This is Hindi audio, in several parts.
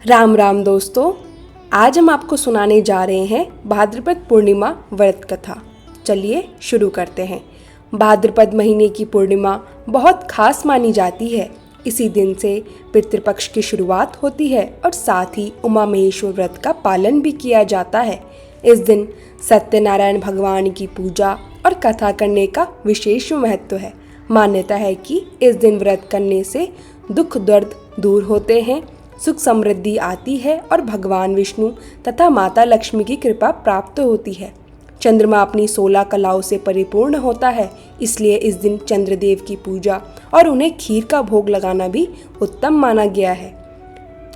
राम राम दोस्तों, आज हम आपको सुनाने जा रहे हैं भाद्रपद पूर्णिमा व्रत कथा। चलिए शुरू करते हैं। भाद्रपद महीने की पूर्णिमा बहुत खास मानी जाती है। इसी दिन से पितृपक्ष की शुरुआत होती है और साथ ही उमा महेश्वर व्रत का पालन भी किया जाता है। इस दिन सत्यनारायण भगवान की पूजा और कथा करने का विशेष महत्व है। मान्यता है कि इस दिन व्रत करने से दुख दर्द दूर होते हैं, सुख समृद्धि आती है और भगवान विष्णु तथा माता लक्ष्मी की कृपा प्राप्त होती है। चंद्रमा अपनी 16 कलाओं से परिपूर्ण होता है, इसलिए इस दिन चंद्रदेव की पूजा और उन्हें खीर का भोग लगाना भी उत्तम माना गया है।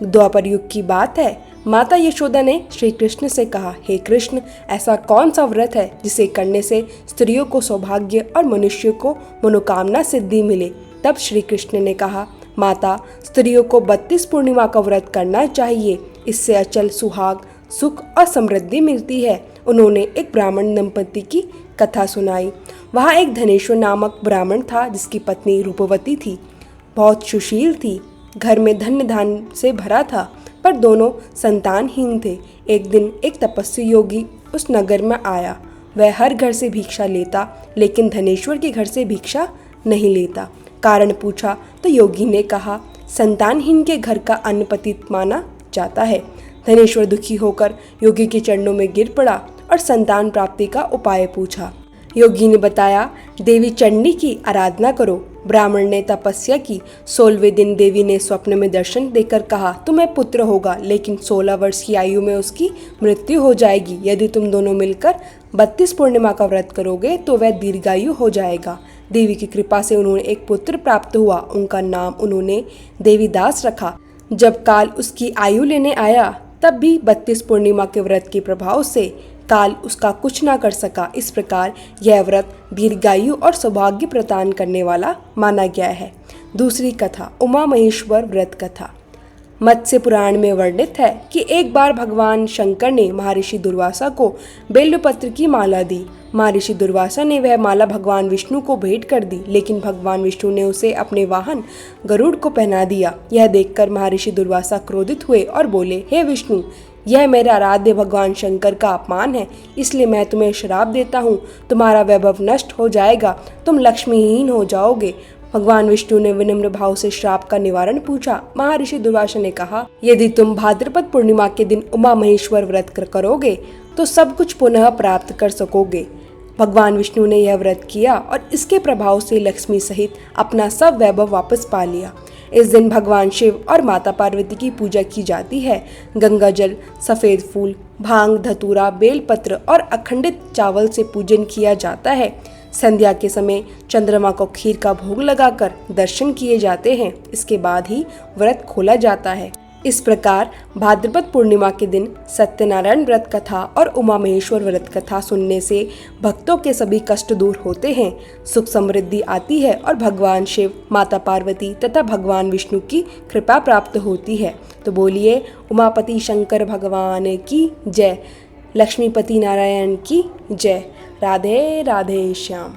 द्वापर युग की बात है। माता यशोदा ने श्री कृष्ण से कहा, हे कृष्ण, ऐसा कौन सा व्रत है जिसे करने से स्त्रियों को सौभाग्य और मनुष्य को मनोकामना सिद्धि मिले। तब श्री कृष्ण ने कहा, माता, स्त्रियों को 32 पूर्णिमा का व्रत करना चाहिए। इससे अचल सुहाग, सुख और समृद्धि मिलती है। उन्होंने एक ब्राह्मण दंपति की कथा सुनाई। वहाँ एक धनेश्वर नामक ब्राह्मण था जिसकी पत्नी रूपवती थी, बहुत सुशील थी, घर में धन्य धान से भरा था, पर दोनों संतानहीन थे। एक दिन एक तपस्वी योगी उस नगर में आया। वह हर घर से भिक्षा लेता, लेकिन धनेश्वर के घर से भिक्षा नहीं लेता। कारण पूछा तो योगी ने कहा, संतानहीन के घर का अन्न पतित माना जाता है। धनेश्वर दुखी होकर योगी के चरणों में गिर पड़ा और संतान प्राप्ति का उपाय पूछा। योगी ने बताया, देवी चंडी की आराधना करो। ब्राह्मण ने तपस्या की। 16वें दिन देवी ने स्वप्न में दर्शन देकर कहा, तुम्हें पुत्र होगा, लेकिन 16 वर्ष की आयु में उसकी मृत्यु हो जाएगी। यदि तुम दोनों मिलकर 32 पूर्णिमा का व्रत करोगे तो वह दीर्घायु हो जाएगा। देवी की कृपा से उन्होंने एक पुत्र प्राप्त हुआ। उनका नाम उन्होंने देवीदास रखा। जब काल उसकी आयु लेने आया, तब भी 32 पूर्णिमा के व्रत के प्रभाव से काल उसका कुछ ना कर सका। इस प्रकार यह व्रत दीर्घायु और सौभाग्य प्रदान करने वाला माना गया है। दूसरी कथा, उमा महेश्वर व्रत कथा। मत्स्य पुराण में वर्णित है कि एक बार भगवान शंकर ने महर्षि दुर्वासा को बेलपत्र की माला दी। महर्षि दुर्वासा ने वह माला भगवान विष्णु को भेंट कर दी, लेकिन भगवान विष्णु ने उसे अपने वाहन गरुड़ को पहना दिया। यह देखकर महर्षि दुर्वासा क्रोधित हुए और बोले, हे विष्णु, यह मेरे आराध्य भगवान शंकर का अपमान है, इसलिए मैं तुम्हें श्राप देता हूँ। तुम्हारा वैभव नष्ट हो जाएगा, तुम लक्ष्मीहीन हो जाओगे। भगवान विष्णु ने विनम्र भाव से श्राप का निवारण पूछा। महर्षि दुर्वासा ने कहा, यदि तुम भाद्रपद पूर्णिमा के दिन उमा महेश्वर व्रत करोगे तो सब कुछ पुनः प्राप्त कर सकोगे। भगवान विष्णु ने यह व्रत किया और इसके प्रभाव से लक्ष्मी सहित अपना सब वैभव वापस पा लिया। इस दिन भगवान शिव और माता पार्वती की पूजा की जाती है। गंगा जल, सफ़ेद फूल, भांग, धतूरा, बेलपत्र और अखंडित चावल से पूजन किया जाता है। संध्या के समय चंद्रमा को खीर का भोग लगाकर दर्शन किए जाते हैं। इसके बाद ही व्रत खोला जाता है। इस प्रकार भाद्रपद पूर्णिमा के दिन सत्यनारायण व्रत कथा और उमा महेश्वर व्रत कथा सुनने से भक्तों के सभी कष्ट दूर होते हैं, सुख समृद्धि आती है और भगवान शिव, माता पार्वती तथा भगवान विष्णु की कृपा प्राप्त होती है। तो बोलिए उमापति शंकर भगवान की जय, लक्ष्मीपति नारायण की जय। राधे राधे श्याम।